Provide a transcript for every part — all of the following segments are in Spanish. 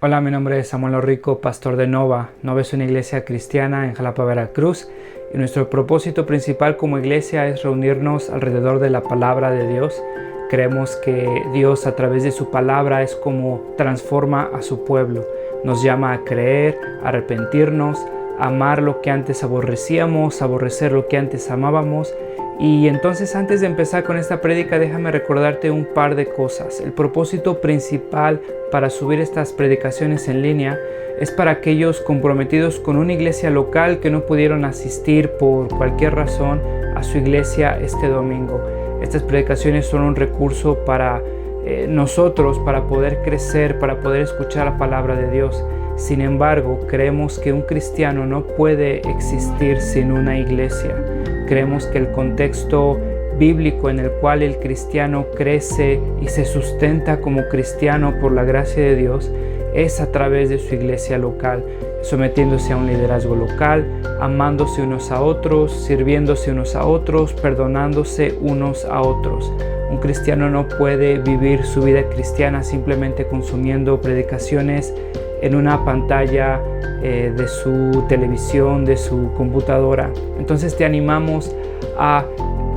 Hola, mi nombre es Samuel Rico, pastor de Nova. Nova es una iglesia cristiana en Jalapa, Veracruz, y nuestro propósito principal como iglesia es reunirnos alrededor de la palabra de Dios. Creemos que Dios a través de su palabra es como transforma a su pueblo. Nos llama a creer, a arrepentirnos, a amar lo que antes aborrecíamos, a aborrecer lo que antes amábamos. Y entonces, antes de empezar con esta prédica, déjame recordarte un par de cosas. El propósito principal para subir estas predicaciones en línea es para aquellos comprometidos con una iglesia local que no pudieron asistir por cualquier razón a su iglesia este domingo. Estas predicaciones son un recurso para nosotros, para poder crecer, para poder escuchar la palabra de Dios. Sin embargo, creemos que un cristiano no puede existir sin una iglesia. Creemos que el contexto bíblico en el cual el cristiano crece y se sustenta como cristiano por la gracia de Dios es a través de su iglesia local, sometiéndose a un liderazgo local, amándose unos a otros, sirviéndose unos a otros, perdonándose unos a otros. Un cristiano no puede vivir su vida cristiana simplemente consumiendo predicaciones en una pantalla de su televisión, de su computadora. Entonces te animamos a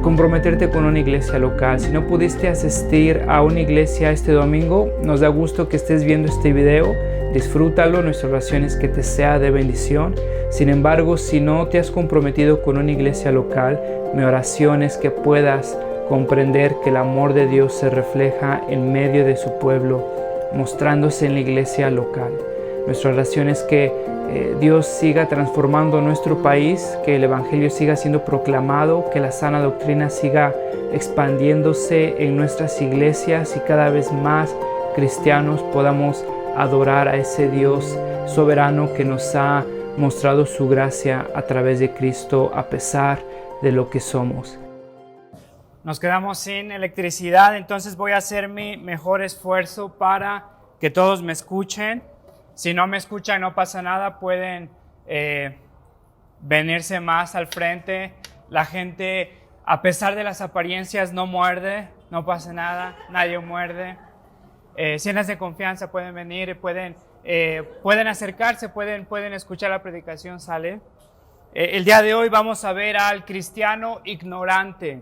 comprometerte con una iglesia local. Si no pudiste asistir a una iglesia este domingo, nos da gusto que estés viendo este video. Disfrútalo, nuestra oración es que te sea de bendición. Sin embargo, si no te has comprometido con una iglesia local, mi oración es que puedas comprender que el amor de Dios se refleja en medio de su pueblo, mostrándose en la iglesia local. Nuestra oración es que Dios siga transformando nuestro país, que el Evangelio siga siendo proclamado, que la sana doctrina siga expandiéndose en nuestras iglesias y cada vez más cristianos podamos adorar a ese Dios soberano que nos ha mostrado su gracia a través de Cristo a pesar de lo que somos. Nos quedamos sin electricidad, entonces voy a hacer mi mejor esfuerzo para que todos me escuchen. Si no me escuchan, no pasa nada, pueden venirse más al frente. La gente, a pesar de las apariencias, no muerde, no pasa nada, nadie muerde. Siéntanse confianza, pueden venir, pueden acercarse, pueden escuchar la predicación, ¿sale? El día de hoy vamos a ver al cristiano ignorante.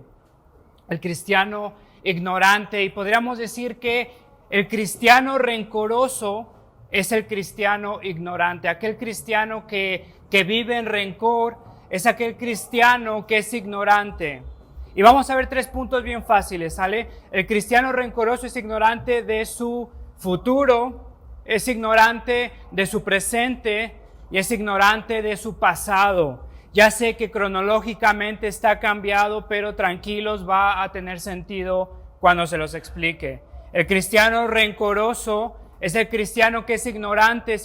El cristiano ignorante, y podríamos decir que el cristiano rencoroso es el cristiano ignorante. Aquel cristiano que vive en rencor es aquel cristiano que es ignorante. Y vamos a ver 3 puntos bien fáciles, ¿sale? El cristiano rencoroso es ignorante de su futuro, es ignorante de su presente y es ignorante de su pasado. Ya sé que cronológicamente está cambiado, pero tranquilos, va a tener sentido cuando se los explique. El cristiano rencoroso es el cristiano que es ignorante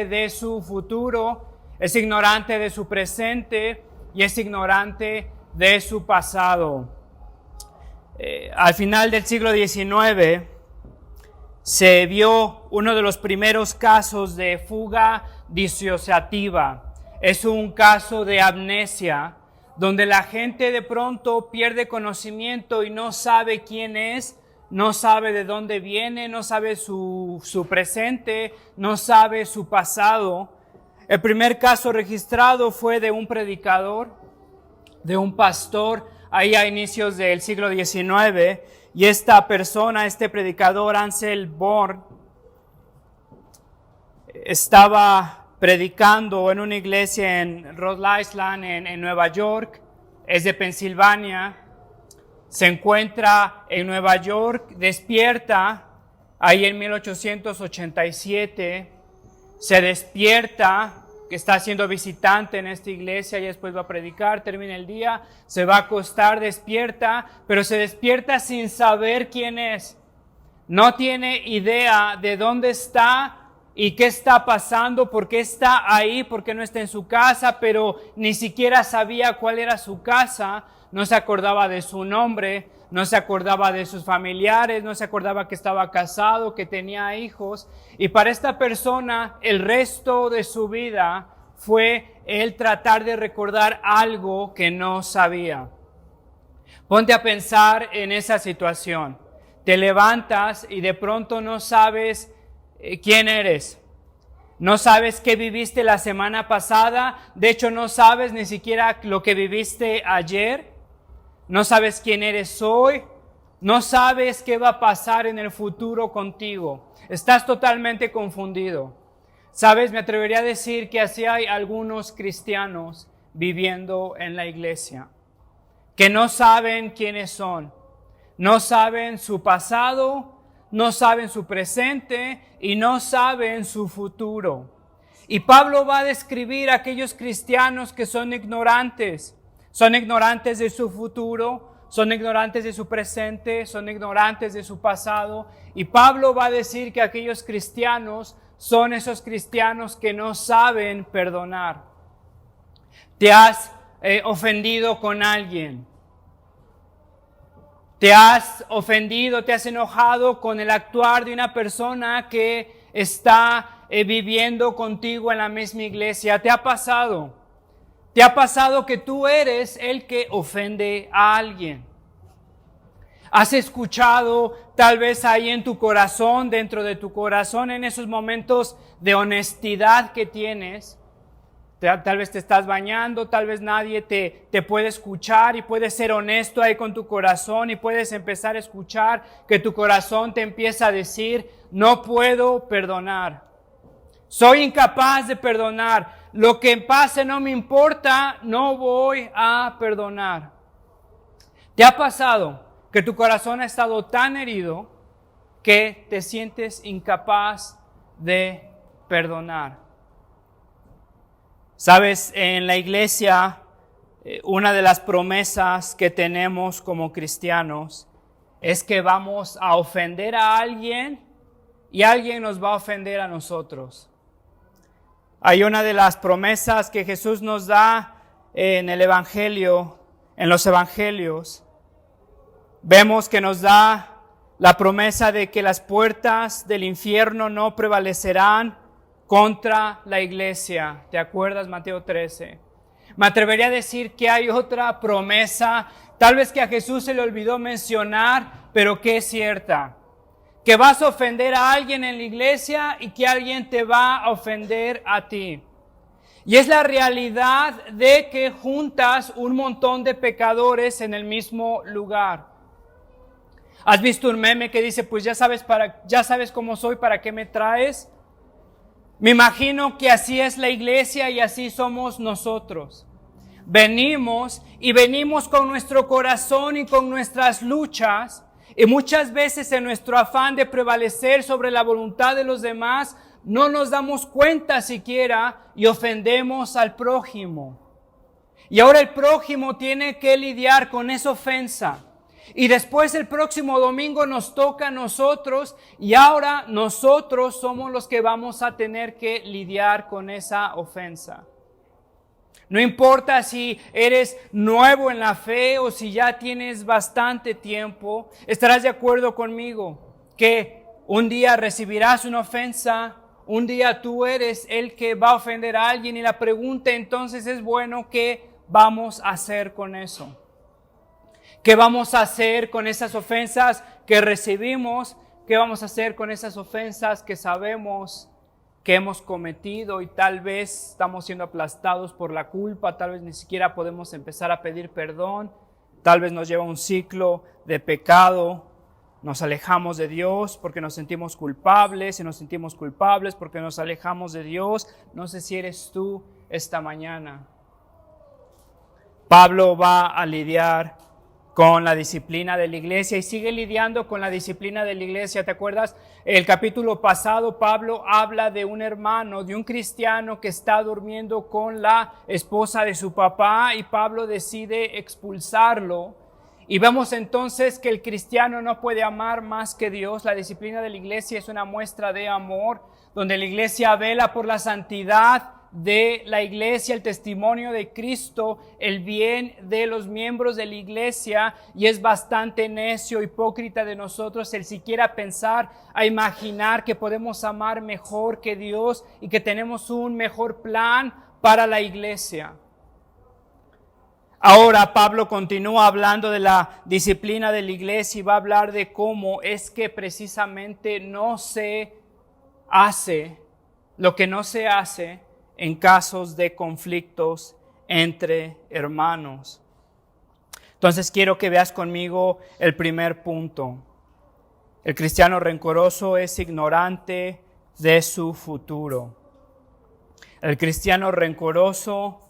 de su futuro, es ignorante de su presente y es ignorante de su pasado. Al final del siglo XIX se vio uno de los primeros casos de fuga disociativa. Es un caso de amnesia donde la gente de pronto pierde conocimiento y no sabe quién es, no sabe de dónde viene, no sabe su presente, no sabe su pasado. El primer caso registrado fue de un predicador, de un pastor, ahí a inicios del siglo XIX, y esta persona, este predicador, Ansel Bohr, estaba predicando en una iglesia en Rhode Island, en Nueva York. Es de Pensilvania. Se encuentra en Nueva York, despierta ahí en 1887, se despierta, que está siendo visitante en esta iglesia y después va a predicar, termina el día, se va a acostar, despierta, pero se despierta sin saber quién es. No tiene idea de dónde está y qué está pasando, por qué está ahí, por qué no está en su casa, pero ni siquiera sabía cuál era su casa. No se acordaba de su nombre, no se acordaba de sus familiares, no se acordaba que estaba casado, que tenía hijos. Y para esta persona, el resto de su vida fue el tratar de recordar algo que no sabía. Ponte a pensar en esa situación. Te levantas y de pronto no sabes quién eres. No sabes qué viviste la semana pasada. De hecho, no sabes ni siquiera lo que viviste ayer. No sabes quién eres hoy. No sabes qué va a pasar en el futuro contigo. Estás totalmente confundido. Sabes, me atrevería a decir que así hay algunos cristianos viviendo en la iglesia, que no saben quiénes son. No saben su pasado, no saben su presente y no saben su futuro. Y Pablo va a describir a aquellos cristianos que son ignorantes de su futuro, son ignorantes de su presente, son ignorantes de su pasado. Y Pablo va a decir que aquellos cristianos son esos cristianos que no saben perdonar. ¿Te has ofendido con alguien? ¿Te has ofendido, te has enojado con el actuar de una persona que está viviendo contigo en la misma iglesia? ¿Te ha pasado? ¿Te ha pasado que tú eres el que ofende a alguien? ¿Has escuchado tal vez ahí en tu corazón, dentro de tu corazón, en esos momentos de honestidad que tienes? Tal vez te estás bañando, tal vez nadie te puede escuchar y puedes ser honesto ahí con tu corazón y puedes empezar a escuchar que tu corazón te empieza a decir: no puedo perdonar, soy incapaz de perdonar, lo que pase no me importa, no voy a perdonar. ¿Te ha pasado que tu corazón ha estado tan herido que te sientes incapaz de perdonar? Sabes, en la iglesia, una de las promesas que tenemos como cristianos es que vamos a ofender a alguien y alguien nos va a ofender a nosotros. Hay una de las promesas que Jesús nos da en el Evangelio, en los Evangelios. Vemos que nos da la promesa de que las puertas del infierno no prevalecerán contra la iglesia. ¿Te acuerdas? Mateo 13. Me atrevería a decir que hay otra promesa, tal vez que a Jesús se le olvidó mencionar, pero que es cierta. Que vas a ofender a alguien en la iglesia y que alguien te va a ofender a ti. Y es la realidad de que juntas un montón de pecadores en el mismo lugar. ¿Has visto un meme que dice: pues ya sabes cómo soy, ¿para qué me traes? Me imagino que así es la iglesia y así somos nosotros. Venimos con nuestro corazón y con nuestras luchas, y muchas veces en nuestro afán de prevalecer sobre la voluntad de los demás, no nos damos cuenta siquiera y ofendemos al prójimo. Y ahora el prójimo tiene que lidiar con esa ofensa. Y después el próximo domingo nos toca a nosotros y ahora nosotros somos los que vamos a tener que lidiar con esa ofensa. No importa si eres nuevo en la fe o si ya tienes bastante tiempo, estarás de acuerdo conmigo que un día recibirás una ofensa, un día tú eres el que va a ofender a alguien y la pregunta entonces es: bueno, ¿qué vamos a hacer con eso? ¿Qué vamos a hacer con esas ofensas que recibimos? ¿Qué vamos a hacer con esas ofensas que sabemos que hemos cometido y tal vez estamos siendo aplastados por la culpa? Tal vez ni siquiera podemos empezar a pedir perdón. Tal vez nos lleva un ciclo de pecado. Nos alejamos de Dios porque nos sentimos culpables y nos sentimos culpables porque nos alejamos de Dios. No sé si eres tú esta mañana. Pablo va a lidiar con la disciplina de la iglesia y sigue lidiando con la disciplina de la iglesia. ¿Te acuerdas? El capítulo pasado Pablo habla de un hermano, de un cristiano que está durmiendo con la esposa de su papá y Pablo decide expulsarlo. Y vemos entonces que el cristiano no puede amar más que Dios. La disciplina de la iglesia es una muestra de amor, donde la iglesia vela por la santidad de la iglesia, el testimonio de Cristo, el bien de los miembros de la iglesia, y es bastante necio, hipócrita de nosotros el siquiera pensar a imaginar que podemos amar mejor que Dios y que tenemos un mejor plan para la iglesia. Ahora Pablo continúa hablando de la disciplina de la iglesia y va a hablar de cómo es que precisamente no se hace lo que no se hace en casos de conflictos entre hermanos. Entonces quiero que veas conmigo el primer punto. El cristiano rencoroso es ignorante de su futuro. El cristiano rencoroso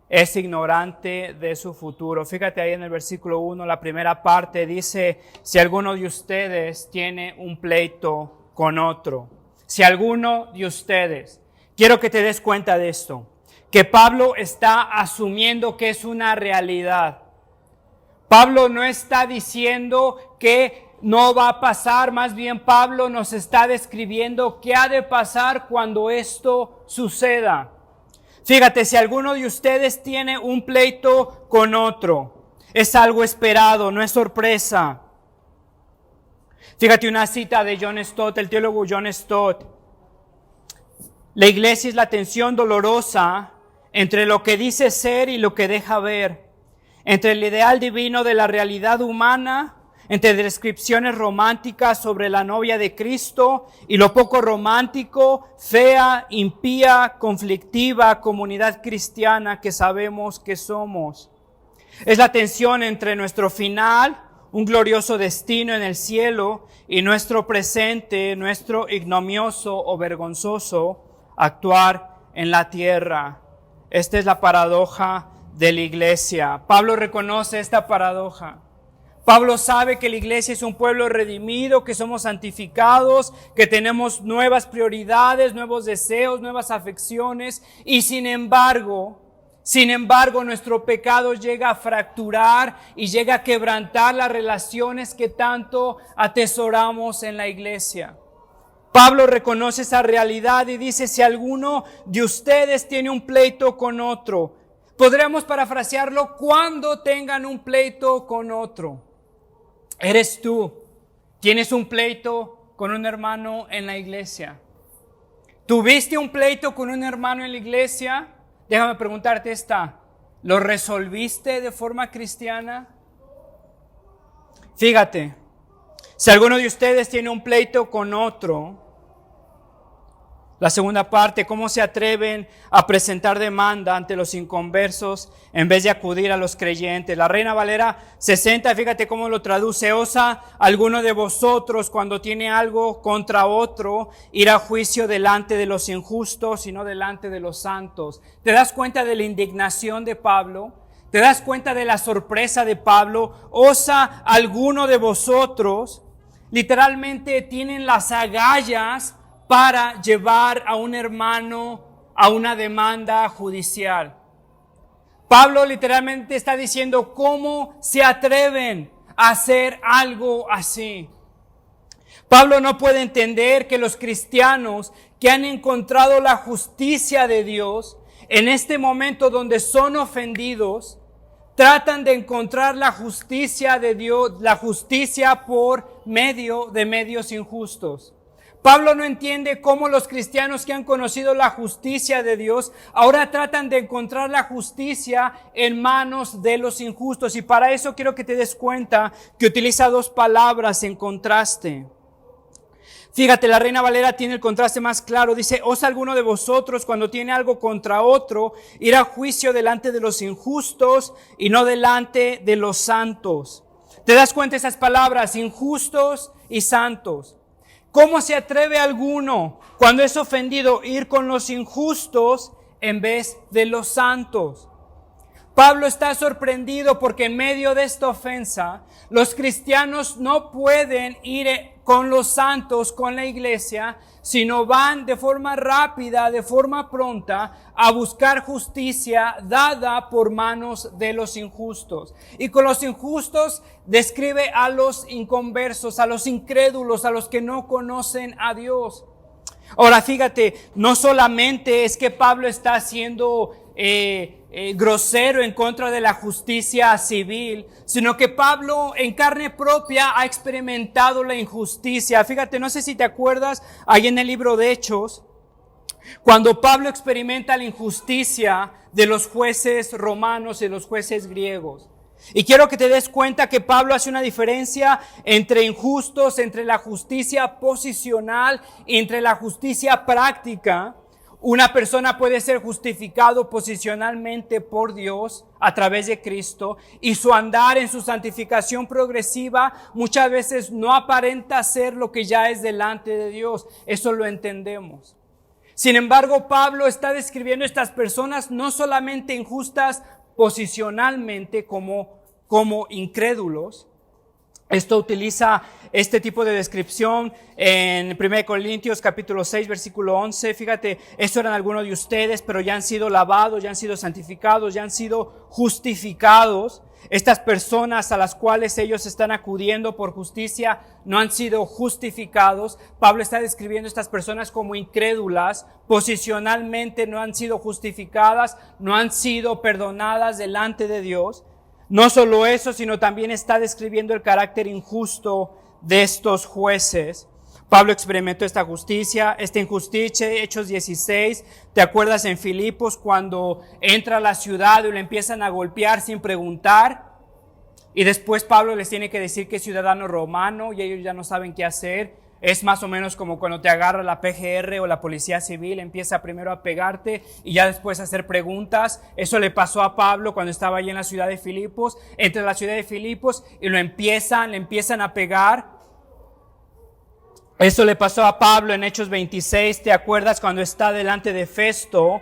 es ignorante de su futuro. Fíjate ahí en el versículo 1, la primera parte dice, si alguno de ustedes tiene un pleito con otro. Si alguno de ustedes, quiero que te des cuenta de esto, que Pablo está asumiendo que es una realidad. Pablo no está diciendo que no va a pasar, más bien Pablo nos está describiendo qué ha de pasar cuando esto suceda. Fíjate, si alguno de ustedes tiene un pleito con otro, es algo esperado, no es sorpresa. Fíjate una cita de John Stott, el teólogo John Stott. La iglesia es la tensión dolorosa entre lo que dice ser y lo que deja ver, entre el ideal divino de la realidad humana, entre descripciones románticas sobre la novia de Cristo y lo poco romántico, fea, impía, conflictiva comunidad cristiana que sabemos que somos. Es la tensión entre nuestro final, un glorioso destino en el cielo, y nuestro presente, nuestro ignominioso o vergonzoso actuar en la tierra. Esta es la paradoja de la iglesia. Pablo reconoce esta paradoja. Pablo sabe que la iglesia es un pueblo redimido, que somos santificados, que tenemos nuevas prioridades, nuevos deseos, nuevas afecciones, y sin embargo, nuestro pecado llega a fracturar y llega a quebrantar las relaciones que tanto atesoramos en la iglesia. Pablo reconoce esa realidad y dice, si alguno de ustedes tiene un pleito con otro, podríamos parafrasearlo, cuando tengan un pleito con otro. Eres tú, tienes un pleito con un hermano en la iglesia. ¿Tuviste un pleito con un hermano en la iglesia? Déjame preguntarte esta, ¿lo resolviste de forma cristiana? Fíjate, si alguno de ustedes tiene un pleito con otro, la segunda parte, ¿cómo se atreven a presentar demanda ante los inconversos en vez de acudir a los creyentes? La Reina Valera 60, fíjate cómo lo traduce. ¿Osa alguno de vosotros cuando tiene algo contra otro ir a juicio delante de los injustos y no delante de los santos? ¿Te das cuenta de la indignación de Pablo? ¿Te das cuenta de la sorpresa de Pablo? ¿Osa alguno de vosotros? Literalmente tienen las agallas para llevar a un hermano a una demanda judicial. Pablo literalmente está diciendo, ¿cómo se atreven a hacer algo así? Pablo no puede entender que los cristianos que han encontrado la justicia de Dios, en este momento donde son ofendidos, tratan de encontrar la justicia de Dios, la justicia por medio de medios injustos. Pablo no entiende cómo los cristianos que han conocido la justicia de Dios ahora tratan de encontrar la justicia en manos de los injustos. Y para eso quiero que te des cuenta que utiliza dos palabras en contraste. Fíjate, la Reina Valera tiene el contraste más claro. Dice, ¿osa alguno de vosotros cuando tiene algo contra otro ir a juicio delante de los injustos y no delante de los santos? ¿Te das cuenta de esas palabras? Injustos y santos. ¿Cómo se atreve alguno cuando es ofendido ir con los injustos en vez de los santos? Pablo está sorprendido porque en medio de esta ofensa, los cristianos no pueden ir con los santos, con la iglesia, sino van de forma rápida, de forma pronta, a buscar justicia dada por manos de los injustos. Y con los injustos describe a los inconversos, a los incrédulos, a los que no conocen a Dios. Ahora fíjate, no solamente es que Pablo está siendo grosero en contra de la justicia civil, sino que Pablo en carne propia ha experimentado la injusticia. Fíjate, no sé si te acuerdas, ahí en el libro de Hechos, cuando Pablo experimenta la injusticia de los jueces romanos y los jueces griegos. Y quiero que te des cuenta que Pablo hace una diferencia entre injustos, entre la justicia posicional y entre la justicia práctica. Una persona puede ser justificado posicionalmente por Dios a través de Cristo y su andar en su santificación progresiva muchas veces no aparenta ser lo que ya es delante de Dios. Eso lo entendemos. Sin embargo, Pablo está describiendo a estas personas no solamente injustas posicionalmente como incrédulos. Esto utiliza este tipo de descripción en 1 Corintios capítulo 6 versículo 11. Fíjate, estos eran algunos de ustedes, pero ya han sido lavados, ya han sido santificados, ya han sido justificados. Estas personas a las cuales ellos están acudiendo por justicia no han sido justificados. Pablo está describiendo a estas personas como incrédulas, posicionalmente no han sido justificadas, no han sido perdonadas delante de Dios. No solo eso, sino también está describiendo el carácter injusto de estos jueces. Pablo experimentó esta injusticia, Hechos 16. ¿Te acuerdas en Filipos cuando entra a la ciudad y le empiezan a golpear sin preguntar? Y después Pablo les tiene que decir que es ciudadano romano y ellos ya no saben qué hacer. Es más o menos como cuando te agarra la PGR o la policía civil, empieza primero a pegarte y ya después a hacer preguntas. Eso le pasó a Pablo cuando estaba allí en la ciudad de Filipos. Entra a la ciudad de Filipos y le empiezan a pegar. Eso le pasó a Pablo en Hechos 26. ¿Te acuerdas cuando está delante de Festo?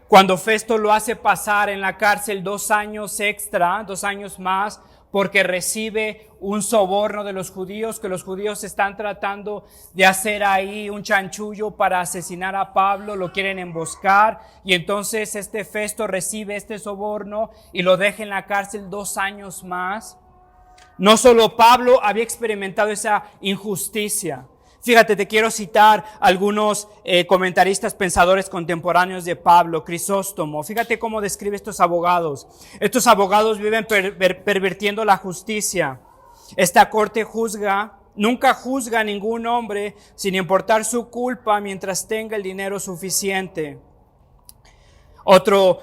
Cuando Festo lo hace pasar en la cárcel 2 años extra, 2 años más, porque recibe un soborno de los judíos, que los judíos están tratando de hacer ahí un chanchullo para asesinar a Pablo, lo quieren emboscar, y entonces este Festo recibe este soborno y lo deja en la cárcel 2 años más. No solo Pablo había experimentado esa injusticia. Fíjate, te quiero citar algunos comentaristas, pensadores contemporáneos de Pablo. Crisóstomo, fíjate cómo describe estos abogados. Estos abogados viven pervirtiendo la justicia. Esta corte nunca juzga a ningún hombre sin importar su culpa mientras tenga el dinero suficiente. Otro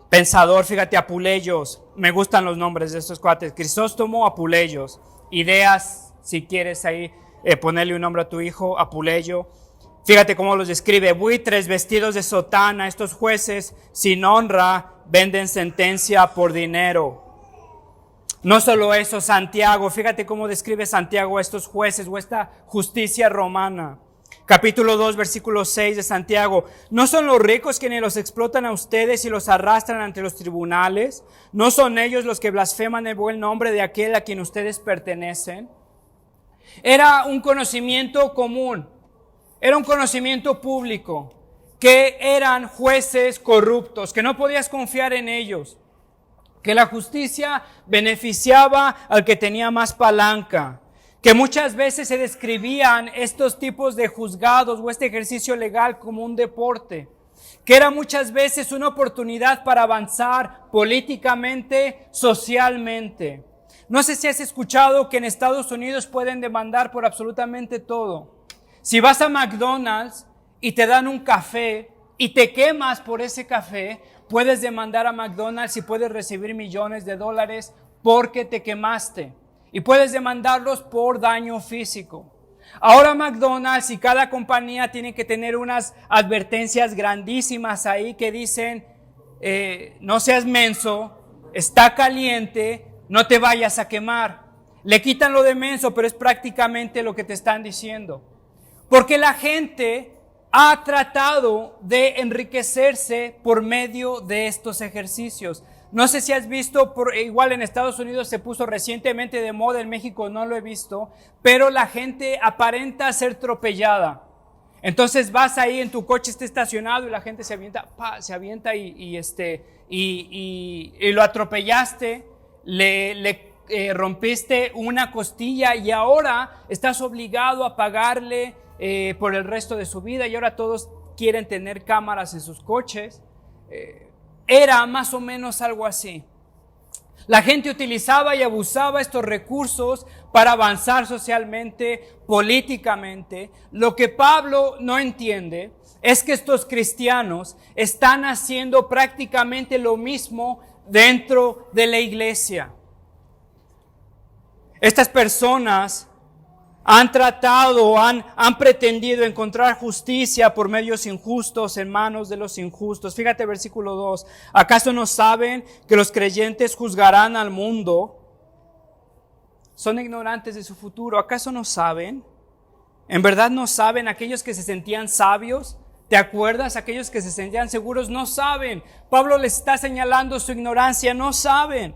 pensador, fíjate, Apuleios. Me gustan los nombres de estos cuates. Crisóstomo, Apuleios. Ideas, si quieres ahí ponerle un nombre a tu hijo, Apuleyo. Fíjate cómo los describe. Buitres vestidos de sotana, estos jueces sin honra venden sentencia por dinero. No solo eso, Santiago, fíjate cómo describe Santiago a estos jueces o esta justicia romana. Capítulo 2, versículo 6 de Santiago. ¿No son los ricos quienes los explotan a ustedes y los arrastran ante los tribunales? ¿No son ellos los que blasfeman el buen nombre de aquel a quien ustedes pertenecen? Era un conocimiento común, era un conocimiento público, que eran jueces corruptos, que no podías confiar en ellos, que la justicia beneficiaba al que tenía más palanca, que muchas veces se describían estos tipos de juzgados o este ejercicio legal como un deporte, que era muchas veces una oportunidad para avanzar políticamente, socialmente. No sé si has escuchado que en Estados Unidos pueden demandar por absolutamente todo. Si vas a McDonald's y te dan un café y te quemas por ese café, puedes demandar a McDonald's y puedes recibir millones de dólares porque te quemaste. Y puedes demandarlos por daño físico. Ahora McDonald's y cada compañía tiene que tener unas advertencias grandísimas ahí que dicen, no seas menso, está caliente, no te vayas a quemar. Le quitan lo de menso, pero es prácticamente lo que te están diciendo. Porque la gente ha tratado de enriquecerse por medio de estos ejercicios. No sé si has visto, igual en Estados Unidos se puso recientemente de moda, en México no lo he visto, pero la gente aparenta ser atropellada. Entonces vas ahí en tu coche, está estacionado y la gente se avienta y lo atropellaste. Le rompiste una costilla y ahora estás obligado a pagarle por el resto de su vida, y ahora todos quieren tener cámaras en sus coches. Era más o menos algo así. La gente utilizaba y abusaba estos recursos para avanzar socialmente, políticamente. Lo que Pablo no entiende es que estos cristianos están haciendo prácticamente lo mismo dentro de la iglesia. Estas personas han tratado, han pretendido encontrar justicia por medios injustos en manos de los injustos. Fíjate versículo 2. ¿Acaso no saben que los creyentes juzgarán al mundo? Son ignorantes de su futuro. ¿Acaso no saben? ¿En verdad no saben aquellos que se sentían sabios? ¿Te acuerdas? Aquellos que se sentían seguros no saben. Pablo les está señalando su ignorancia, no saben.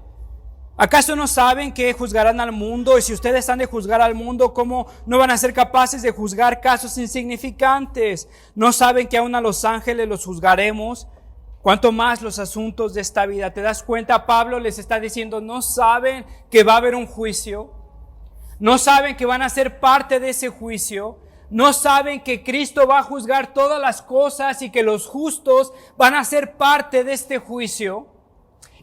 ¿Acaso no saben que juzgarán al mundo? Y si ustedes han de juzgar al mundo, ¿cómo no van a ser capaces de juzgar casos insignificantes? ¿No saben que aún a los ángeles los juzgaremos? ¿Cuánto más los asuntos de esta vida? ¿Te das cuenta? Pablo les está diciendo, ¿no saben que va a haber un juicio? ¿No saben que van a ser parte de ese juicio? ¿No saben que Cristo va a juzgar todas las cosas y que los justos van a ser parte de este juicio?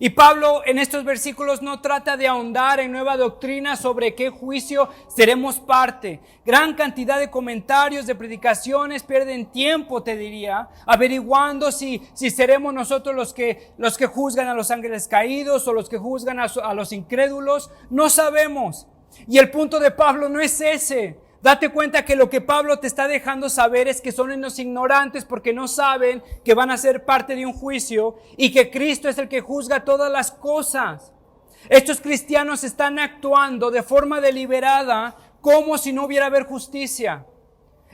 Y Pablo en estos versículos no trata de ahondar en nueva doctrina sobre qué juicio seremos parte. Gran cantidad de comentarios, de predicaciones pierden tiempo, te diría, averiguando si seremos nosotros los que juzgan a los ángeles caídos o los que juzgan a los incrédulos. No sabemos. Y el punto de Pablo no es ese. Date cuenta que lo que Pablo te está dejando saber es que son unos ignorantes porque no saben que van a ser parte de un juicio y que Cristo es el que juzga todas las cosas. Estos cristianos están actuando de forma deliberada como si no hubiera haber justicia.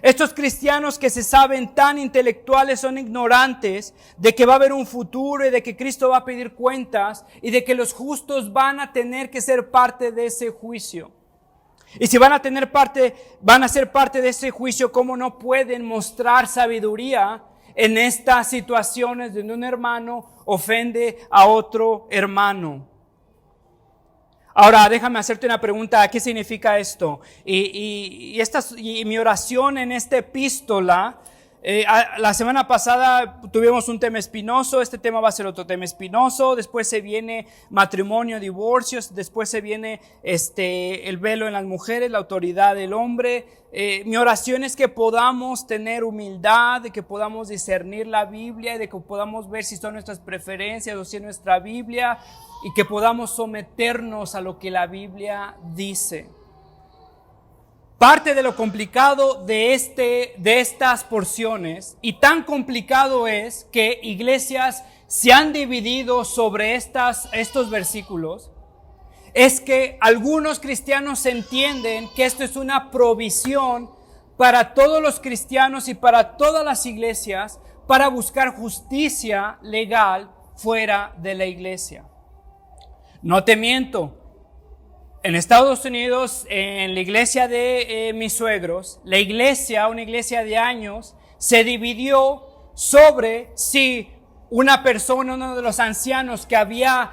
Estos cristianos que se saben tan intelectuales son ignorantes de que va a haber un futuro y de que Cristo va a pedir cuentas y de que los justos van a tener que ser parte de ese juicio. Y si van a ser parte de ese juicio, ¿cómo no pueden mostrar sabiduría en estas situaciones donde un hermano ofende a otro hermano? Ahora, déjame hacerte una pregunta. ¿Qué significa esto? Y mi oración en esta epístola, la semana pasada tuvimos un tema espinoso, este tema va a ser otro tema espinoso, después se viene matrimonio, divorcios, después se viene el velo en las mujeres, la autoridad del hombre. Mi oración es que podamos tener humildad, de que podamos discernir la Biblia, de que podamos ver si son nuestras preferencias o si es nuestra Biblia y que podamos someternos a lo que la Biblia dice. Parte de lo complicado de estas porciones, y tan complicado es que iglesias se han dividido sobre estos versículos, es que algunos cristianos entienden que esto es una provisión para todos los cristianos y para todas las iglesias para buscar justicia legal fuera de la iglesia. No te miento. En Estados Unidos, en la iglesia de mis suegros, una iglesia de años, se dividió sobre si una persona, uno de los ancianos que había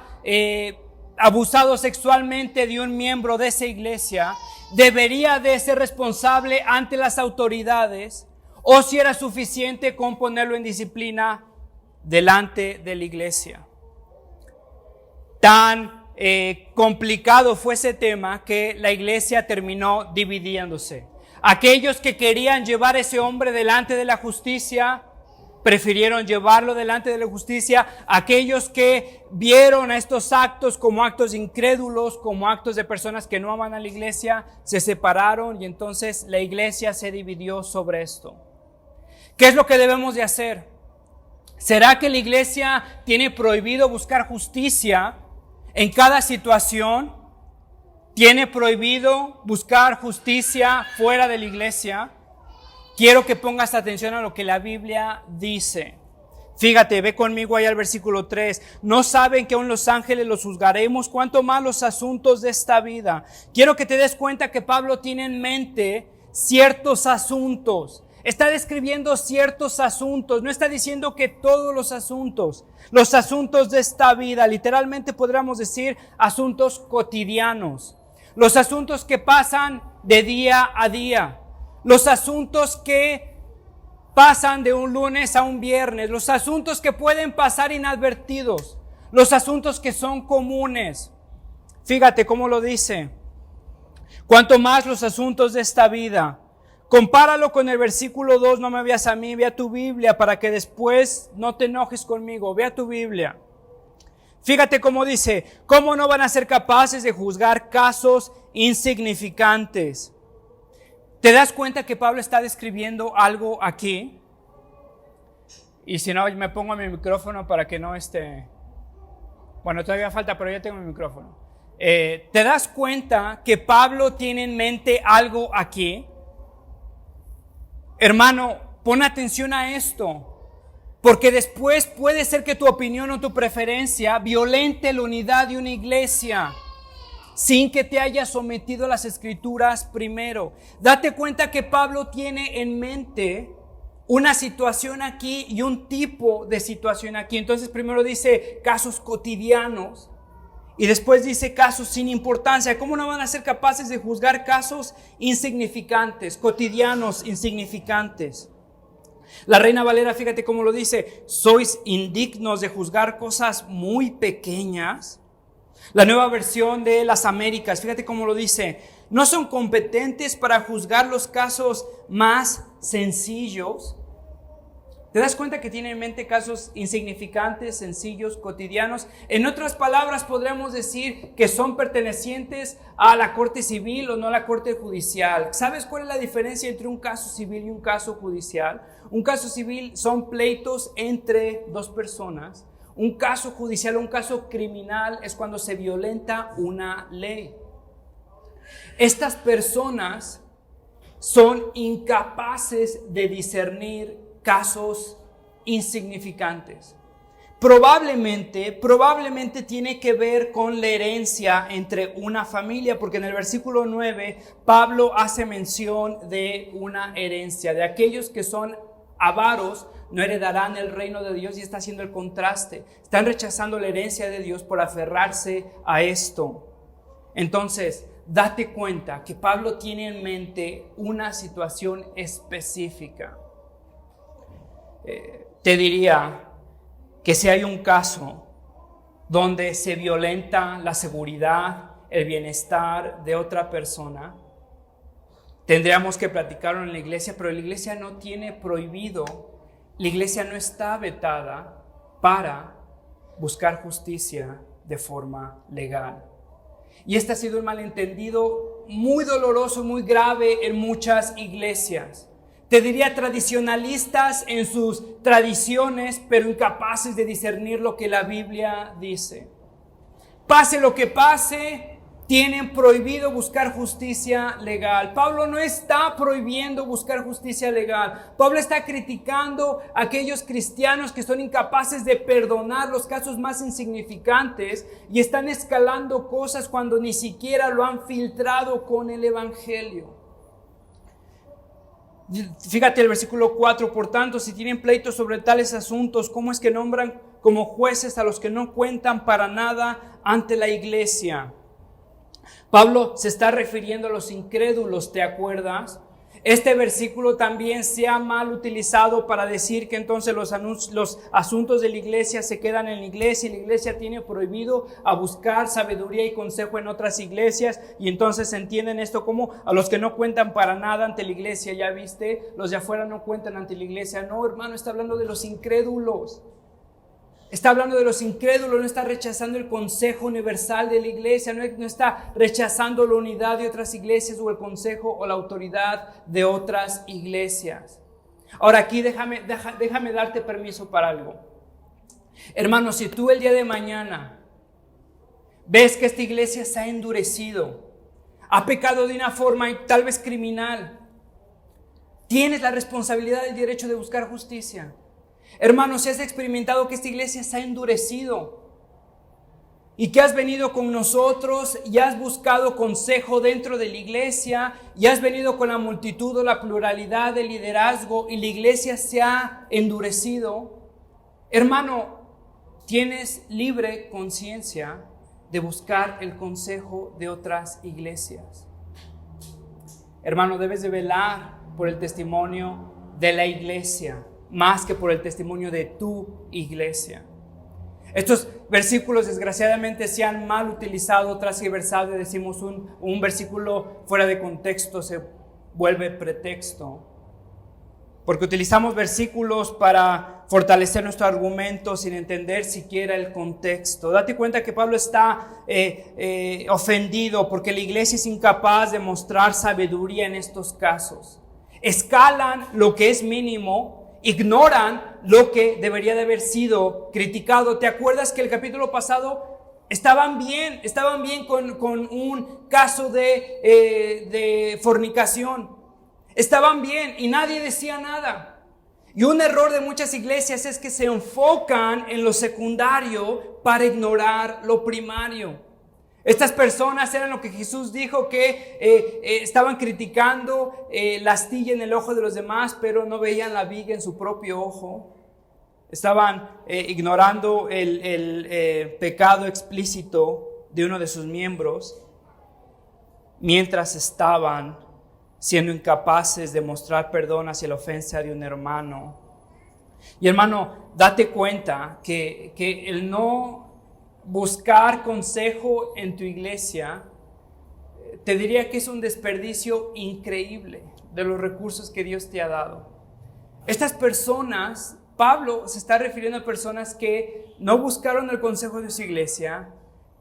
abusado sexualmente de un miembro de esa iglesia, debería de ser responsable ante las autoridades o si era suficiente con ponerlo en disciplina delante de la iglesia. Tan complicado fue ese tema que la iglesia terminó dividiéndose. Aquellos que querían llevar a ese hombre delante de la justicia prefirieron llevarlo delante de la justicia. Aquellos que vieron a estos actos como actos incrédulos, como actos de personas que no aman a la iglesia, se separaron y entonces la iglesia se dividió sobre esto. ¿Qué es lo que debemos de hacer? ¿Será que la iglesia tiene prohibido buscar justicia en cada situación? ¿Tiene prohibido buscar justicia fuera de la iglesia? Quiero que pongas atención a lo que la Biblia dice. Fíjate, ve conmigo ahí al versículo 3. ¿No saben que aún los ángeles los juzgaremos? ¿Cuánto más los asuntos de esta vida? Quiero que te des cuenta que Pablo tiene en mente ciertos asuntos. Está describiendo ciertos asuntos. No está diciendo que todos los asuntos de esta vida, literalmente podríamos decir asuntos cotidianos. Los asuntos que pasan de día a día. Los asuntos que pasan de un lunes a un viernes. Los asuntos que pueden pasar inadvertidos. Los asuntos que son comunes. Fíjate cómo lo dice. Cuanto más los asuntos de esta vida. Compáralo con el versículo 2, no me veas a mí, ve a tu Biblia para que después no te enojes conmigo. Ve a tu Biblia. Fíjate cómo dice, ¿cómo no van a ser capaces de juzgar casos insignificantes? ¿Te das cuenta que Pablo está describiendo algo aquí? Y si no, me pongo mi micrófono para que no esté... Bueno, todavía falta, pero ya tengo mi micrófono. ¿Te das cuenta que Pablo tiene en mente algo aquí? Hermano, pon atención a esto. Porque después puede ser que tu opinión o tu preferencia violente la unidad de una iglesia sin que te hayas sometido a las escrituras primero. Date cuenta que Pablo tiene en mente una situación aquí y un tipo de situación aquí. Entonces primero dice casos cotidianos y después dice casos sin importancia. ¿Cómo no van a ser capaces de juzgar casos insignificantes, cotidianos, insignificantes? La Reina Valera, fíjate cómo lo dice, sois indignos de juzgar cosas muy pequeñas. La Nueva Versión de las Américas, fíjate cómo lo dice, no son competentes para juzgar los casos más sencillos. ¿Te das cuenta que tiene en mente casos insignificantes, sencillos, cotidianos? En otras palabras, podríamos decir que son pertenecientes a la corte civil o no a la corte judicial. ¿Sabes cuál es la diferencia entre un caso civil y un caso judicial? Un caso civil son pleitos entre dos personas. Un caso judicial, un caso criminal es cuando se violenta una ley. Estas personas son incapaces de discernir casos insignificantes. Probablemente tiene que ver con la herencia entre una familia, porque en el versículo 9 Pablo hace mención de una herencia, de aquellos que son avaros no heredarán el reino de Dios, y está haciendo el contraste. Están rechazando la herencia de Dios por aferrarse a esto. Entonces, date cuenta que Pablo tiene en mente una situación específica. Te diría que si hay un caso donde se violenta la seguridad, el bienestar de otra persona, tendríamos que platicarlo en la iglesia, pero la iglesia no tiene prohibido, la iglesia no está vetada para buscar justicia de forma legal. Y este ha sido un malentendido muy doloroso, muy grave en muchas iglesias. Te diría tradicionalistas en sus tradiciones, pero incapaces de discernir lo que la Biblia dice. Pase lo que pase, tienen prohibido buscar justicia legal. Pablo no está prohibiendo buscar justicia legal. Pablo está criticando a aquellos cristianos que son incapaces de perdonar los casos más insignificantes y están escalando cosas cuando ni siquiera lo han filtrado con el evangelio. Fíjate el versículo 4, por tanto, si tienen pleitos sobre tales asuntos, ¿cómo es que nombran como jueces a los que no cuentan para nada ante la iglesia? Pablo se está refiriendo a los incrédulos, ¿te acuerdas? Este versículo también se ha mal utilizado para decir que entonces los asuntos de la iglesia se quedan en la iglesia y la iglesia tiene prohibido a buscar sabiduría y consejo en otras iglesias, y entonces entienden esto como a los que no cuentan para nada ante la iglesia. Ya viste, los de afuera no cuentan ante la iglesia. No, hermano, está hablando de los incrédulos. Está hablando de los incrédulos, no está rechazando el consejo universal de la iglesia, no está rechazando la unidad de otras iglesias o el consejo o la autoridad de otras iglesias. Ahora aquí déjame darte permiso para algo. Hermano, si tú el día de mañana ves que esta iglesia se ha endurecido, ha pecado de una forma tal vez criminal, tienes la responsabilidad del derecho de buscar justicia. Hermano, si has experimentado que esta iglesia se ha endurecido y que has venido con nosotros y has buscado consejo dentro de la iglesia y has venido con la multitud o la pluralidad de liderazgo y la iglesia se ha endurecido, hermano, tienes libre conciencia de buscar el consejo de otras iglesias. Hermano, debes de velar por el testimonio de la iglesia más que por el testimonio de tu iglesia. Estos versículos desgraciadamente se han mal utilizado, transgiversado, y decimos un versículo fuera de contexto se vuelve pretexto. Porque utilizamos versículos para fortalecer nuestro argumento sin entender siquiera el contexto. Date cuenta que Pablo está ofendido porque la iglesia es incapaz de mostrar sabiduría en estos casos. Escalan lo que es mínimo, ignoran lo que debería de haber sido criticado. ¿Te acuerdas que el capítulo pasado estaban bien con un caso de fornicación? Estaban bien y nadie decía nada. Y un error de muchas iglesias es que se enfocan en lo secundario para ignorar lo primario. Estas personas eran lo que Jesús dijo que estaban criticando la astilla en el ojo de los demás, pero no veían la viga en su propio ojo. Estaban ignorando el pecado explícito de uno de sus miembros, mientras estaban siendo incapaces de mostrar perdón hacia la ofensa de un hermano. Y hermano, date cuenta que el no buscar consejo en tu iglesia, te diría que es un desperdicio increíble de los recursos que Dios te ha dado. Estas personas, Pablo se está refiriendo a personas que no buscaron el consejo de su iglesia,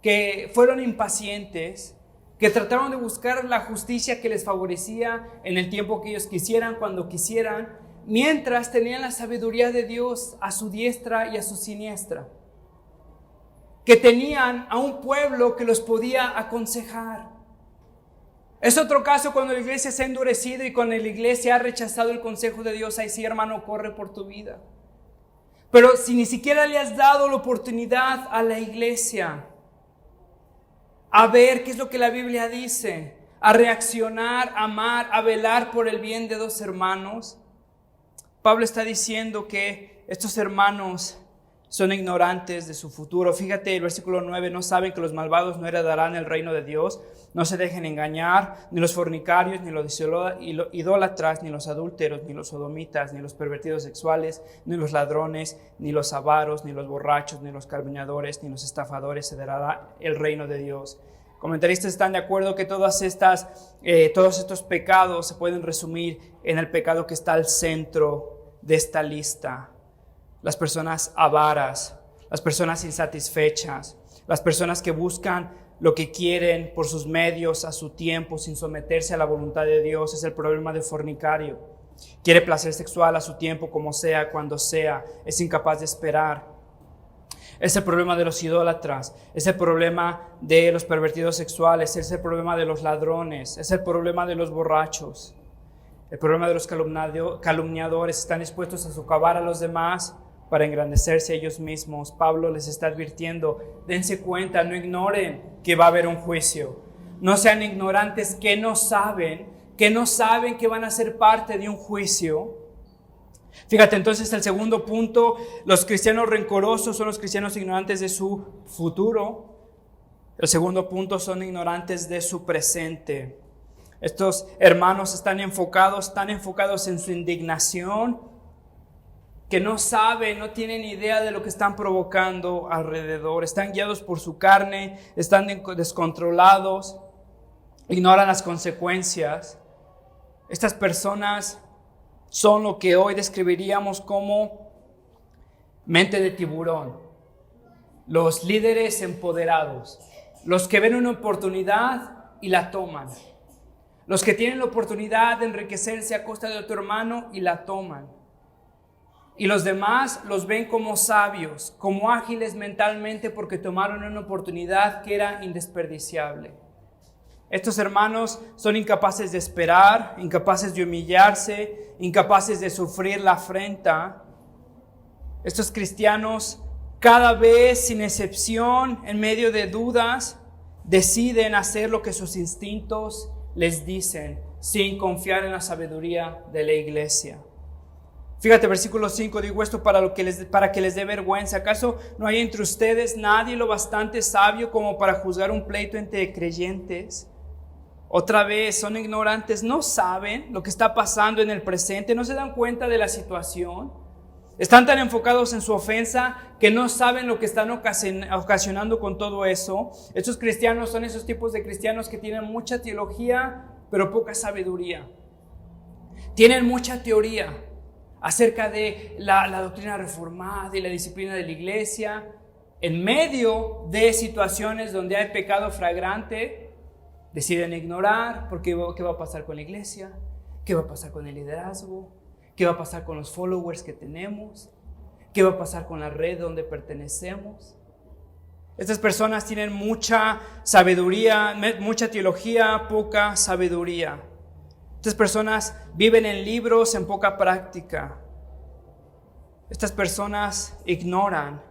que fueron impacientes, que trataron de buscar la justicia que les favorecía en el tiempo que ellos quisieran, cuando quisieran, mientras tenían la sabiduría de Dios a su diestra y a su siniestra. Que tenían a un pueblo que los podía aconsejar. Es otro caso cuando la iglesia se ha endurecido y cuando la iglesia ha rechazado el consejo de Dios. Ahí sí, hermano, corre por tu vida. Pero si ni siquiera le has dado la oportunidad a la iglesia a ver qué es lo que la Biblia dice, a reaccionar, a amar, a velar por el bien de dos hermanos, Pablo está diciendo que estos hermanos son ignorantes de su futuro. Fíjate el versículo 9, no saben que los malvados no heredarán el reino de Dios. No se dejen engañar, ni los fornicarios, ni los idólatras, ni los adúlteros, ni los sodomitas, ni los pervertidos sexuales, ni los ladrones, ni los avaros, ni los borrachos, ni los calumniadores, ni los estafadores heredará el reino de Dios. Comentaristas están de acuerdo que todos estos pecados se pueden resumir en el pecado que está al centro de esta lista. Las personas avaras, las personas insatisfechas, las personas que buscan lo que quieren por sus medios, a su tiempo, sin someterse a la voluntad de Dios. Es el problema del fornicario. Quiere placer sexual a su tiempo, como sea, cuando sea. Es incapaz de esperar. Es el problema de los idólatras. Es el problema de los pervertidos sexuales. Es el problema de los ladrones. Es el problema de los borrachos. El problema de los calumniadores. Están dispuestos a socavar a los demás para engrandecerse ellos mismos. Pablo les está advirtiendo, dense cuenta, no ignoren que va a haber un juicio. No sean ignorantes que no saben que van a ser parte de un juicio. Fíjate, entonces el segundo punto, los cristianos rencorosos son los cristianos ignorantes de su futuro. El segundo punto, son ignorantes de su presente. Estos hermanos están enfocados en su indignación, que no saben, no tienen idea de lo que están provocando alrededor. Están guiados por su carne, están descontrolados, ignoran las consecuencias. Estas personas son lo que hoy describiríamos como mente de tiburón. Los líderes empoderados, los que ven una oportunidad y la toman. Los que tienen la oportunidad de enriquecerse a costa de otro hermano y la toman. Y los demás los ven como sabios, como ágiles mentalmente porque tomaron una oportunidad que era indesperdiciable. Estos hermanos son incapaces de esperar, incapaces de humillarse, incapaces de sufrir la afrenta. Estos cristianos, cada vez sin excepción, en medio de dudas, deciden hacer lo que sus instintos les dicen, sin confiar en la sabiduría de la iglesia. Fíjate, versículo 5, digo esto para que les dé vergüenza. ¿Acaso no hay entre ustedes nadie lo bastante sabio como para juzgar un pleito entre creyentes? Otra vez, son ignorantes, no saben lo que está pasando en el presente, no se dan cuenta de la situación. Están tan enfocados en su ofensa que no saben lo que están ocasionando con todo eso. Estos cristianos son esos tipos de cristianos que tienen mucha teología, pero poca sabiduría. Tienen mucha teoría. acerca de la doctrina reformada y la disciplina de la iglesia, en medio de situaciones donde hay pecado flagrante, deciden ignorar porque ¿qué va a pasar con la iglesia? ¿Qué va a pasar con el liderazgo? ¿Qué va a pasar con los followers que tenemos? ¿Qué va a pasar con la red donde pertenecemos? Estas personas tienen mucha sabiduría, mucha teología, poca sabiduría. Estas personas viven en libros, en poca práctica. Estas personas ignoran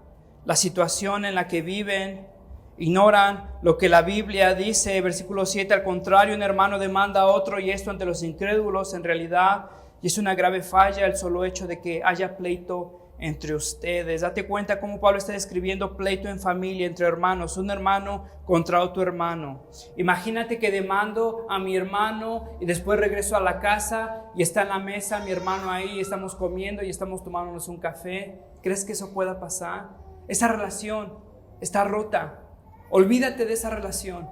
la situación en la que viven, ignoran lo que la Biblia dice. Versículo 7, al contrario, un hermano demanda a otro, y esto ante los incrédulos en realidad, y es una grave falla el solo hecho de que haya pleito entre ustedes. Date cuenta cómo Pablo está describiendo pleito en familia, entre hermanos, un hermano contra otro hermano. Imagínate que demando a mi hermano y después regreso a la casa y está en la mesa mi hermano ahí, y estamos comiendo y estamos tomándonos un café. ¿Crees que eso pueda pasar? Esa relación está rota. Olvídate de esa relación.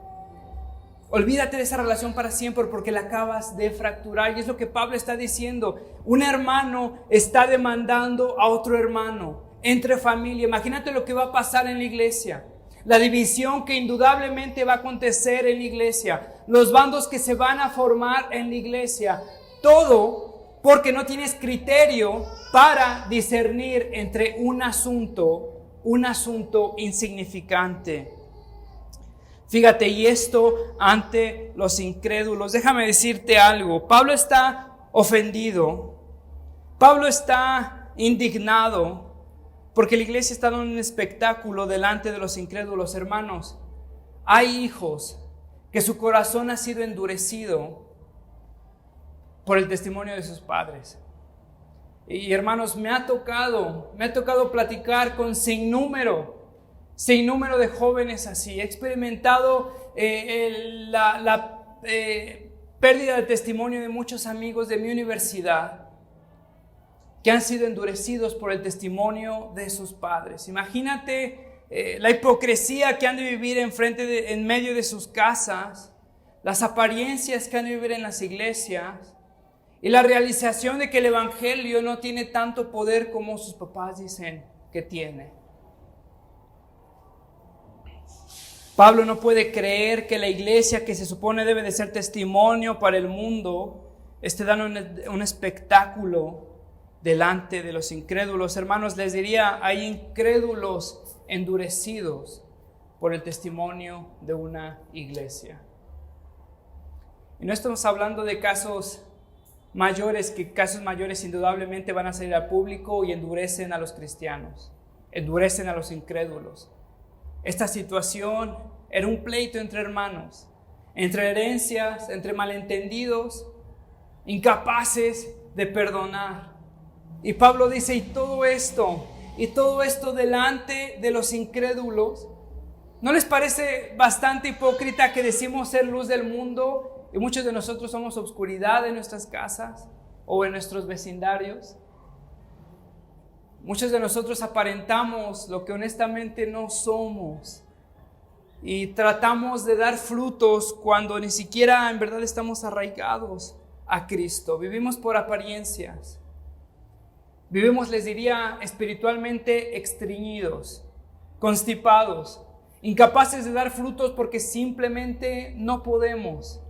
Olvídate de esa relación para siempre, porque la acabas de fracturar. Y es lo que Pablo está diciendo. Un hermano está demandando a otro hermano entre familia. Imagínate lo que va a pasar en la iglesia. La división que indudablemente va a acontecer en la iglesia. Los bandos que se van a formar en la iglesia. Todo porque no tienes criterio para discernir entre un asunto insignificante. Fíjate, y esto ante los incrédulos. Déjame decirte algo. Pablo está ofendido. Pablo está indignado porque la iglesia está dando un espectáculo delante de los incrédulos. Hermanos, hay hijos que su corazón ha sido endurecido por el testimonio de sus padres. Y hermanos, me ha tocado platicar con sin número de jóvenes así. He experimentado la pérdida de testimonio de muchos amigos de mi universidad que han sido endurecidos por el testimonio de sus padres. Imagínate la hipocresía que han de vivir en medio de sus casas, las apariencias que han de vivir en las iglesias y la realización de que el evangelio no tiene tanto poder como sus papás dicen que tiene. Pablo no puede creer que la iglesia, que se supone debe de ser testimonio para el mundo, esté dando un espectáculo delante de los incrédulos. Hermanos, les diría, hay incrédulos endurecidos por el testimonio de una iglesia. Y no estamos hablando de casos mayores, que casos mayores indudablemente van a salir al público y endurecen a los cristianos, endurecen a los incrédulos. Esta situación era un pleito entre hermanos, entre herencias, entre malentendidos, incapaces de perdonar. Y Pablo dice, y todo esto delante de los incrédulos, ¿no les parece bastante hipócrita que decimos ser luz del mundo y muchos de nosotros somos oscuridad en nuestras casas o en nuestros vecindarios? Muchos de nosotros aparentamos lo que honestamente no somos y tratamos de dar frutos cuando ni siquiera en verdad estamos arraigados a Cristo. Vivimos por apariencias. Vivimos, les diría, espiritualmente extrañidos, constipados, incapaces de dar frutos porque simplemente no podemos.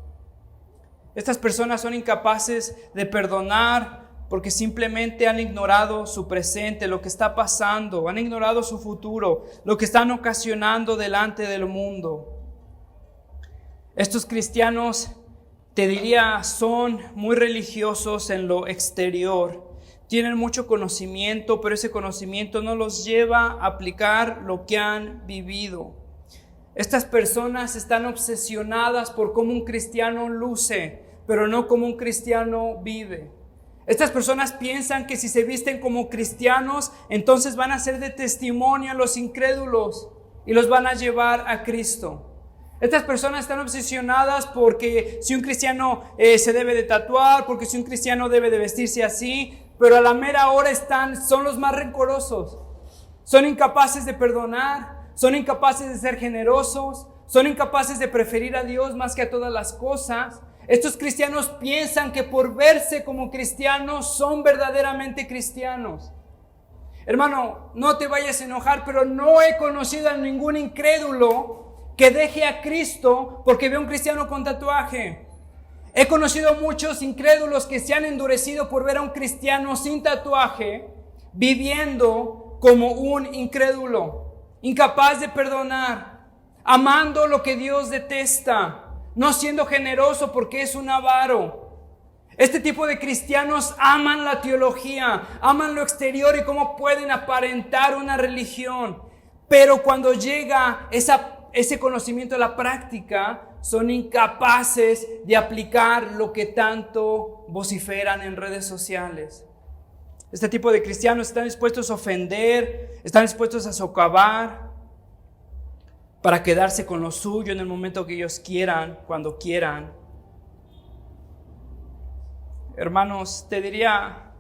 Estas personas son incapaces de perdonar porque simplemente han ignorado su presente, lo que está pasando, han ignorado su futuro, lo que están ocasionando delante del mundo. Estos cristianos, te diría, son muy religiosos en lo exterior. Tienen mucho conocimiento, pero ese conocimiento no los lleva a aplicar lo que han vivido. Estas personas están obsesionadas por cómo un cristiano luce, pero no cómo un cristiano vive. Estas personas piensan que si se visten como cristianos, entonces van a ser de testimonio a los incrédulos y los van a llevar a Cristo. Estas personas están obsesionadas porque si un cristiano se debe de tatuar, porque si un cristiano debe de vestirse así, pero a la mera hora son los más rencorosos. Son incapaces de perdonar, son incapaces de ser generosos, son incapaces de preferir a Dios más que a todas las cosas. Estos cristianos piensan que por verse como cristianos son verdaderamente cristianos. Hermano, no te vayas a enojar, pero no he conocido a ningún incrédulo que deje a Cristo porque ve a un cristiano con tatuaje. He conocido muchos incrédulos que se han endurecido por ver a un cristiano sin tatuaje, viviendo como un incrédulo, incapaz de perdonar, amando lo que Dios detesta, no siendo generoso porque es un avaro. Este tipo de cristianos aman la teología, aman lo exterior y cómo pueden aparentar una religión. Pero cuando llega ese conocimiento a la práctica, son incapaces de aplicar lo que tanto vociferan en redes sociales. Este tipo de cristianos están dispuestos a ofender, están dispuestos a socavar para quedarse con lo suyo en el momento que ellos quieran, cuando quieran. Hermanos, te diría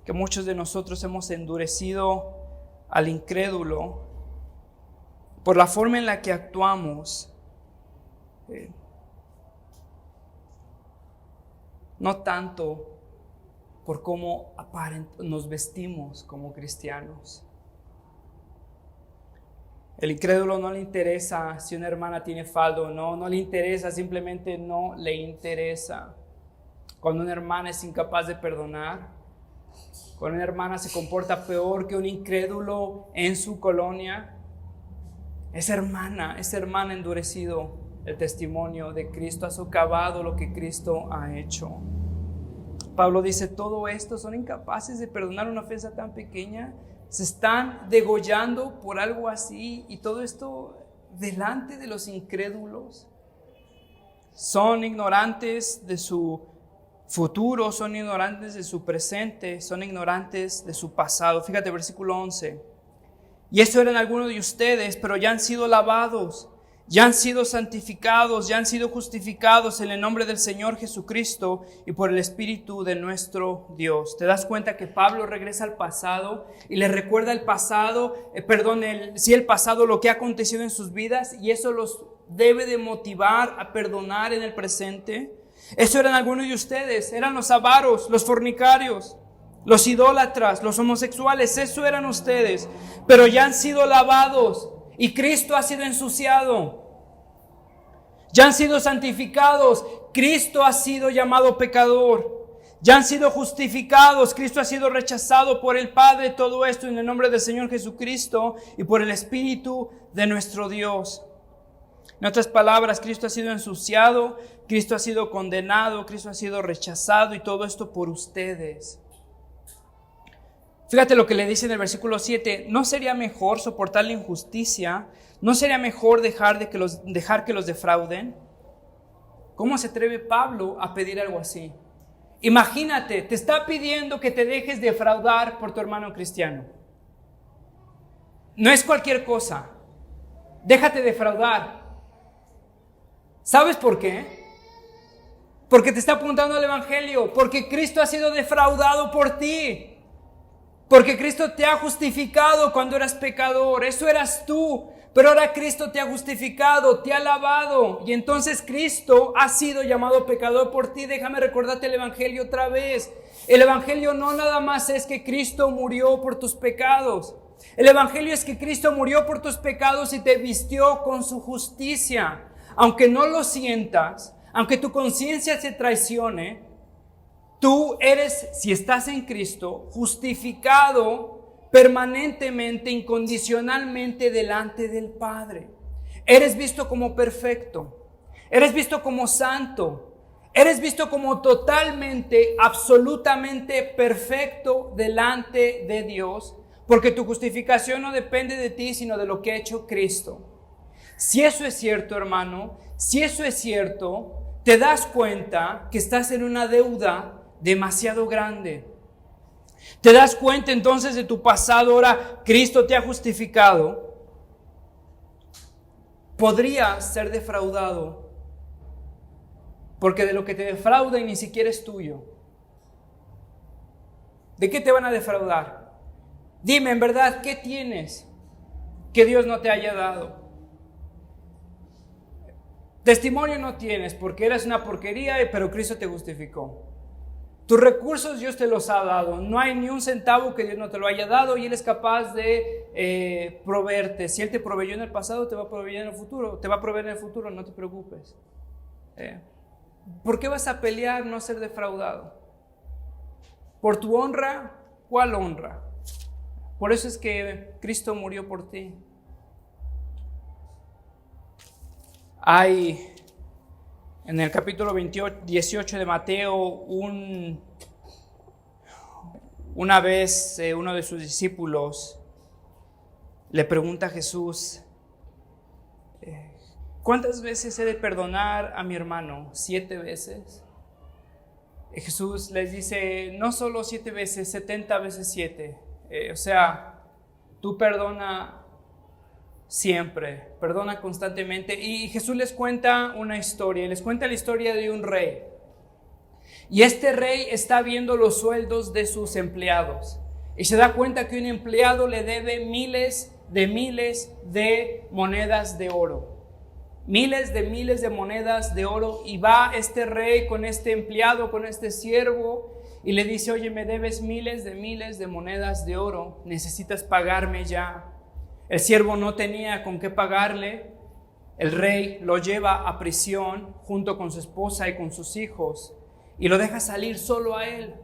que muchos de nosotros hemos endurecido al incrédulo por la forma en la que actuamos, no tanto por cómo nos vestimos como cristianos. El incrédulo no le interesa si una hermana tiene falda o no, no le interesa, simplemente no le interesa. Cuando una hermana es incapaz de perdonar, cuando una hermana se comporta peor que un incrédulo en su colonia, esa hermana ha endurecido el testimonio de Cristo, ha socavado lo que Cristo ha hecho. Pablo dice, todo esto son incapaces de perdonar una ofensa tan pequeña, se están degollando por algo así, y todo esto delante de los incrédulos. Son ignorantes de su futuro, son ignorantes de su presente, son ignorantes de su pasado. Fíjate, versículo 11. Y eso eran algunos de ustedes, pero ya han sido lavados, ya han sido santificados, ya han sido justificados en el nombre del Señor Jesucristo y por el Espíritu de nuestro Dios. ¿Te das cuenta que Pablo regresa al pasado y le recuerda el pasado, el pasado, lo que ha acontecido en sus vidas, y eso los debe de motivar a perdonar en el presente? Eso eran algunos de ustedes, eran los avaros, los fornicarios, los idólatras, los homosexuales, eso eran ustedes, pero ya han sido lavados y Cristo ha sido ensuciado. Ya han sido santificados, Cristo ha sido llamado pecador. Ya han sido justificados, Cristo ha sido rechazado por el Padre. Todo esto en el nombre del Señor Jesucristo y por el Espíritu de nuestro Dios. En otras palabras, Cristo ha sido ensuciado, Cristo ha sido condenado, Cristo ha sido rechazado, y todo esto por ustedes. Fíjate lo que le dice en el versículo 7. ¿No sería mejor soportar la injusticia? ¿No sería mejor dejar que los defrauden? ¿Cómo se atreve Pablo a pedir algo así? Imagínate, te está pidiendo que te dejes defraudar por tu hermano cristiano. No es cualquier cosa. Déjate defraudar. ¿Sabes por qué? Porque te está apuntando al Evangelio. Porque Cristo ha sido defraudado por ti. Porque Cristo te ha justificado cuando eras pecador. Eso eras tú. Pero ahora Cristo te ha justificado, te ha lavado. Y entonces Cristo ha sido llamado pecador por ti. Déjame recordarte el Evangelio otra vez. El Evangelio no nada más es que Cristo murió por tus pecados. El Evangelio es que Cristo murió por tus pecados y te vistió con su justicia. Aunque no lo sientas, aunque tu conciencia se traicione, tú eres, si estás en Cristo, justificado permanentemente, incondicionalmente delante del Padre. Eres visto como perfecto, eres visto como santo, eres visto como totalmente, absolutamente perfecto delante de Dios, porque tu justificación no depende de ti, sino de lo que ha hecho Cristo. Si eso es cierto, hermano, si eso es cierto, te das cuenta que estás en una deuda demasiado grande. Te das cuenta entonces de tu pasado. Ahora Cristo te ha justificado. Podrías ser defraudado, porque de lo que te defraudan ni siquiera es tuyo. ¿De qué te van a defraudar? Dime, en verdad, ¿qué tienes que Dios no te haya dado? Testimonio no tienes porque eres una porquería, pero Cristo te justificó. Tus recursos Dios te los ha dado. No hay ni un centavo que Dios no te lo haya dado y Él es capaz de proveerte. Si Él te proveyó en el pasado, te va a proveer en el futuro. Te va a proveer en el futuro, no te preocupes. ¿Por qué vas a pelear no ser defraudado? ¿Por tu honra? ¿Cuál honra? Por eso es que Cristo murió por ti. Hay en el capítulo 18 de Mateo una vez uno de sus discípulos le pregunta a Jesús, ¿cuántas veces he de perdonar a mi hermano? ¿7 veces? Jesús les dice, no solo 7 veces, 70 veces 7. O sea, tú perdona siempre, perdona constantemente. Y Jesús les cuenta una historia, les cuenta la historia de un rey. Y este rey está viendo los sueldos de sus empleados y se da cuenta que un empleado le debe miles de monedas de oro. Miles de monedas de oro. Y va este rey con este empleado, con este siervo, y le dice, oye, me debes miles de monedas de oro, necesitas pagarme ya. El siervo no tenía con qué pagarle. El rey lo lleva a prisión junto con su esposa y con sus hijos y lo deja salir solo a él.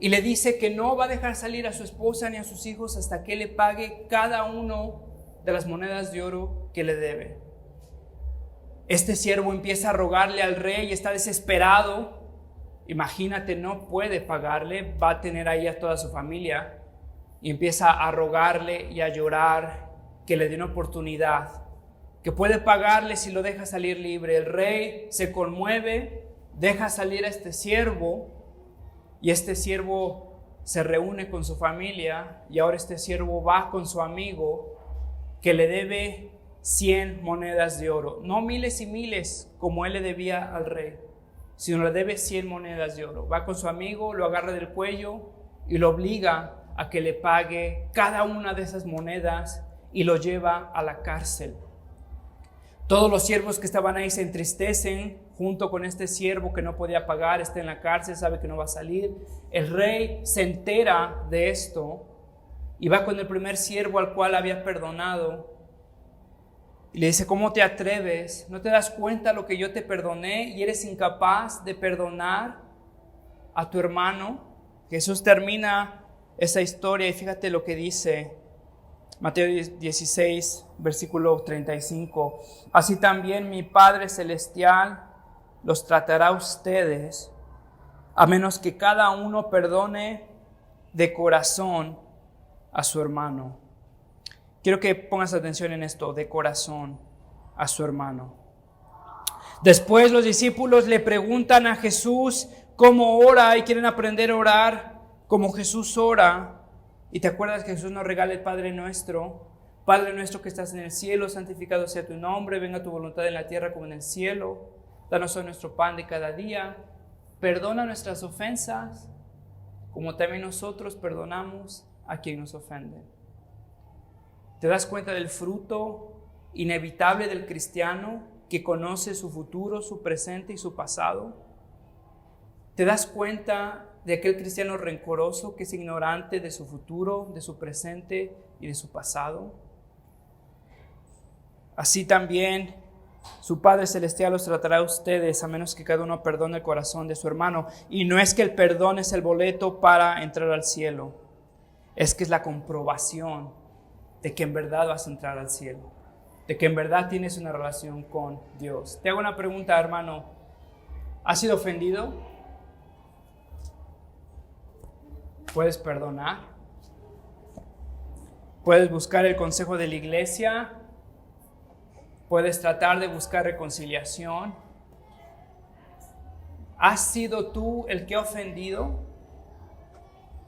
Y le dice que no va a dejar salir a su esposa ni a sus hijos hasta que le pague cada uno de las monedas de oro que le debe. Este siervo empieza a rogarle al rey y está desesperado. Imagínate, no puede pagarle, va a tener ahí a toda su familia. Y empieza a rogarle y a llorar que le dé una oportunidad, que puede pagarle si lo deja salir libre. El rey se conmueve, deja salir a este siervo y este siervo se reúne con su familia y ahora este siervo va con su amigo que le debe 100 monedas de oro. No miles y miles como él le debía al rey, sino le debe 100 monedas de oro. Va con su amigo, lo agarra del cuello y lo obliga a que le pague cada una de esas monedas y lo lleva a la cárcel. Todos los siervos que estaban ahí se entristecen junto con este siervo que no podía pagar, está en la cárcel, sabe que no va a salir. El rey se entera de esto y va con el primer siervo al cual había perdonado y le dice, ¿cómo te atreves? ¿No te das cuenta lo que yo te perdoné y eres incapaz de perdonar a tu hermano? Jesús termina esa historia y fíjate lo que dice Mateo 16, versículo 35. Así también mi Padre Celestial los tratará a ustedes, a menos que cada uno perdone de corazón a su hermano. Quiero que pongas atención en esto, de corazón a su hermano. Después los discípulos le preguntan a Jesús cómo ora y quieren aprender a orar como Jesús ora. Y te acuerdas que Jesús nos regala el Padre nuestro. Padre nuestro que estás en el cielo, santificado sea tu nombre, venga tu voluntad en la tierra como en el cielo. Danos hoy nuestro pan de cada día. Perdona nuestras ofensas, como también nosotros perdonamos a quien nos ofende. ¿Te das cuenta del fruto inevitable del cristiano que conoce su futuro, su presente y su pasado? ¿Te das cuenta de aquel cristiano rencoroso que es ignorante de su futuro, de su presente y de su pasado? Así también su Padre Celestial los tratará a ustedes, a menos que cada uno perdone el corazón de su hermano. Y no es que el perdón es el boleto para entrar al cielo, es que es la comprobación de que en verdad vas a entrar al cielo, de que en verdad tienes una relación con Dios. Te hago una pregunta, hermano. ¿Has sido ofendido? ¿Puedes perdonar? ¿Puedes buscar el consejo de la iglesia? ¿Puedes tratar de buscar reconciliación? ¿Has sido tú el que ha ofendido?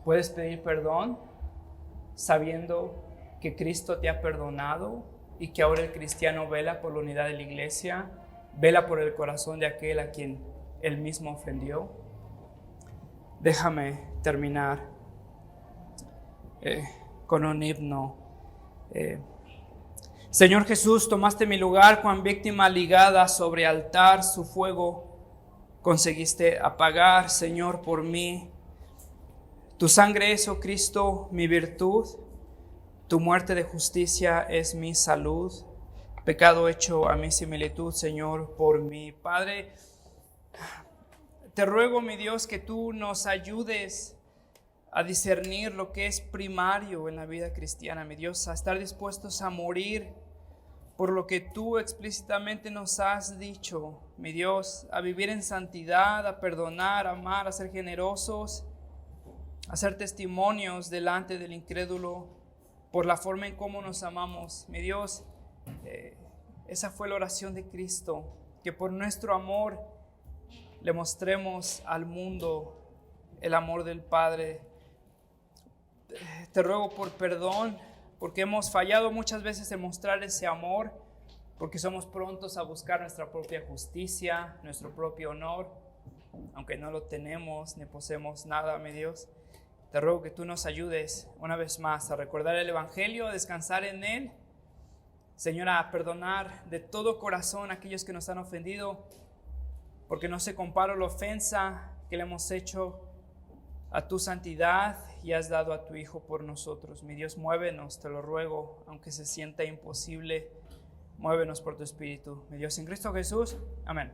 ¿Puedes pedir perdón sabiendo que Cristo te ha perdonado y que ahora el cristiano vela por la unidad de la iglesia, vela por el corazón de aquel a quien él mismo ofendió? Déjame terminar con un himno. Señor Jesús, tomaste mi lugar cuan víctima ligada sobre altar, su fuego conseguiste apagar, Señor, por mí. Tu sangre es, oh Cristo, mi virtud. Tu muerte de justicia es mi salud. Pecado hecho a mi similitud, Señor, por mí. Padre, te ruego, mi Dios, que tú nos ayudes a discernir lo que es primario en la vida cristiana, mi Dios, a estar dispuestos a morir por lo que tú explícitamente nos has dicho, mi Dios, a vivir en santidad, a perdonar, a amar, a ser generosos, a ser testimonios delante del incrédulo por la forma en cómo nos amamos. Mi Dios, esa fue la oración de Cristo, que por nuestro amor le mostremos al mundo el amor del Padre. Te ruego por perdón, porque hemos fallado muchas veces en mostrar ese amor, porque somos prontos a buscar nuestra propia justicia, nuestro propio honor, aunque no lo tenemos ni poseemos nada, mi Dios. Te ruego que tú nos ayudes una vez más a recordar el Evangelio, a descansar en él, Señor, a perdonar de todo corazón a aquellos que nos han ofendido, porque no se compara la ofensa que le hemos hecho a tu santidad y has dado a tu Hijo por nosotros. Mi Dios, muévenos, te lo ruego, aunque se sienta imposible, muévenos por tu Espíritu. Mi Dios, en Cristo Jesús, amén.